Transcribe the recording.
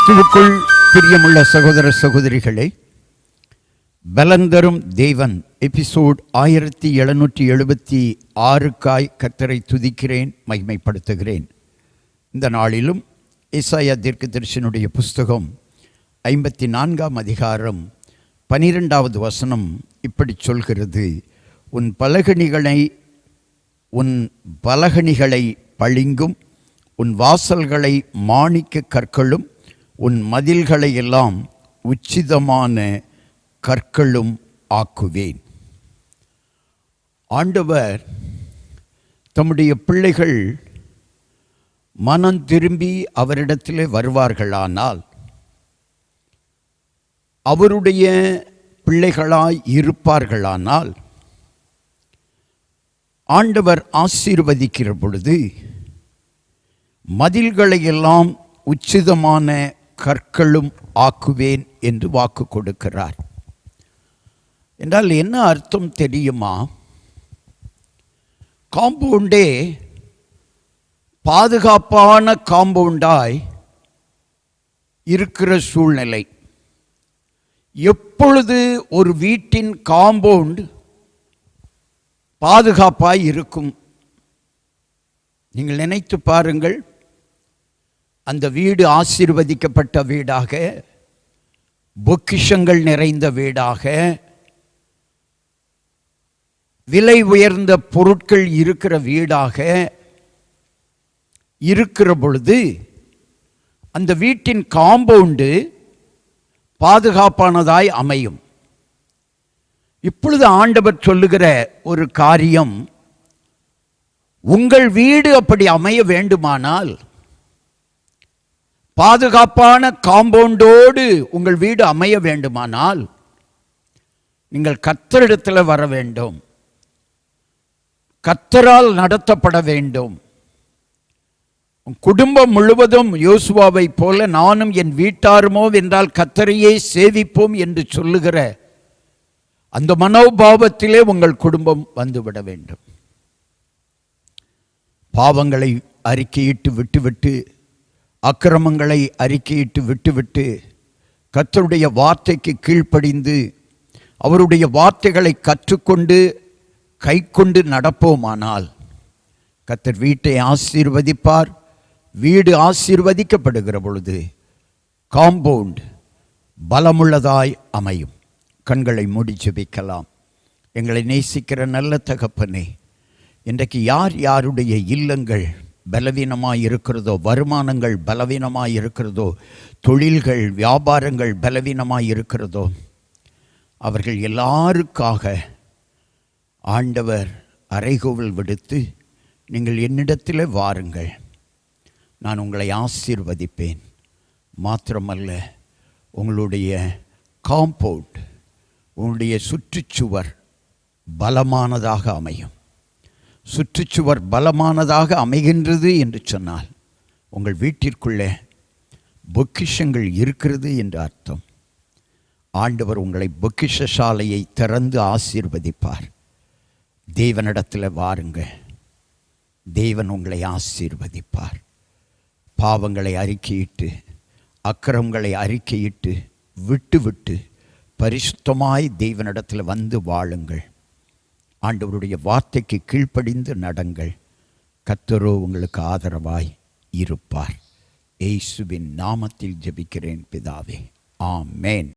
கிறிஸ்துவுக்குள் பிரியமுள்ள சகோதர சகோதரிகளே, பலந்தரும் தேவன் எபிசோட் 1776 கர்த்தரை துதிக்கிறேன், மகிமைப்படுத்துகிறேன். இந்த நாளிலும் ஏசாயா தீர்க்கதரிசியினுடைய புஸ்தகம் 54 அதிகாரம் 12வது வசனம் இப்படி சொல்கிறது: உன் பலகணிகளை பளிங்கும், உன் வாசல்களை மாணிக்க கற்களும், உன் மதில்களை எல்லாம் உச்சிதமான கற்களும் ஆக்குவேன். ஆண்டவர் தம்முடைய பிள்ளைகள் மனம் திரும்பி அவரிடத்திலே வருவார்களானால், அவருடைய பிள்ளைகளாய் இருப்பார்களானால், ஆண்டவர் ஆசீர்வதிக்கிற பொழுது மதில்களை எல்லாம் உச்சிதமான கற்களும் ஆக்குவேன் என்று வாக்கு கொடுக்கிறார். என்றால் என்ன அர்த்தம் தெரியுமா? காம்பவுண்டே பாதுகாப்பான காம்பவுண்டாய் இருக்கிற சூழ்நிலை. எப்பொழுது ஒரு வீட்டின் காம்பவுண்ட் பாதுகாப்பாய் இருக்கும்? நீங்கள் நினைத்து பாருங்கள். அந்த வீடு ஆசீர்வதிக்கப்பட்ட வீடாக, பொக்கிஷங்கள் நிறைந்த வீடாக, விலை உயர்ந்த பொருட்கள் இருக்கிற வீடாக இருக்கிற பொழுது அந்த வீட்டின் காம்பவுண்டு பாதுகாப்பானதாய் அமையும். இப்பொழுது ஆண்டவர் சொல்லுகிற ஒரு காரியம், உங்கள் வீடு அப்படி அமைய வேண்டுமானால், பாதுகாப்பான காம்பவுண்டோடு உங்கள் வீடு அமைய வேண்டுமானால், நீங்கள் கர்த்தரிடத்தில் வர வேண்டும், கர்த்தரால் நடத்தப்பட வேண்டும். குடும்பம் முழுவதும் யோசுவாவை போல நானும் என் வீட்டாருமோ என்றால் கர்த்தரையே சேவிப்போம் என்று சொல்லுகிற அந்த மனோபாவத்திலே உங்கள் குடும்பம் வந்துவிட வேண்டும். பாவங்களை அறிக்கையிட்டு விட்டுவிட்டு, அக்கிரமங்களை அறிக்கையிட்டு விட்டுவிட்டு, கர்த்தருடைய வார்த்தைக்கு கீழ்ப்படிந்து அவருடைய வார்த்தைகளை கற்றுக்கொண்டு கை கொண்டு நடப்போமானால் கர்த்தர் வீட்டை ஆசீர்வதிப்பார். வீடு ஆசீர்வதிக்கப்படுகிற பொழுது காம்பவுண்ட் பலமுள்ளதாய் அமையும். கண்களை மூடி ஜெபிக்கலாம். எங்களை நேசிக்கிற நல்ல தகப்பனே, இன்றைக்கு யார் யாருடைய இல்லங்கள் பலவீனமாக இருக்கிறதோ, வருமானங்கள் பலவீனமாக இருக்கிறதோ, தொழில்கள் வியாபாரங்கள் பலவீனமாக இருக்கிறதோ, அவர்கள் எல்லாருக்காக ஆண்டவர் அறைகூவல் விடுத்து, நீங்கள் என்னிடத்தில் வாருங்கள், நான் உங்களை ஆசீர்வதிப்பேன். மாத்திரமல்ல, உங்களுடைய காம்பவுண்ட், உங்களுடைய சுற்றுச்சுவர் பலமானதாக அமையும். சுற்றுச்சுவர் பலமானதாக அமைகின்றது என்று சொன்னால் உங்கள் வீட்டிற்குள்ளே பொக்கிஷங்கள் இருக்கிறது என்று அர்த்தம். ஆண்டவர் உங்களை பொக்கிஷசாலையை திறந்து ஆசீர்வதிப்பார். தேவனிடத்தில் வாருங்க, தேவன் உங்களை ஆசீர்வதிப்பார். பாவங்களை அறிக்கையிட்டு, அக்கிரமங்களை அறிக்கையிட்டு விட்டு பரிசுத்தமாய் தேவனிடத்தில் வந்து வாழுங்கள். ஆண்டவருடைய வார்த்தைக்கு கீழ்ப்படிந்து நடங்கள். கர்த்தரோ உங்களுக்கு ஆதரவாய் இருப்பார். இயேசுவின் நாமத்தில் ஜெபிக்கிறேன் பிதாவே, ஆமென்.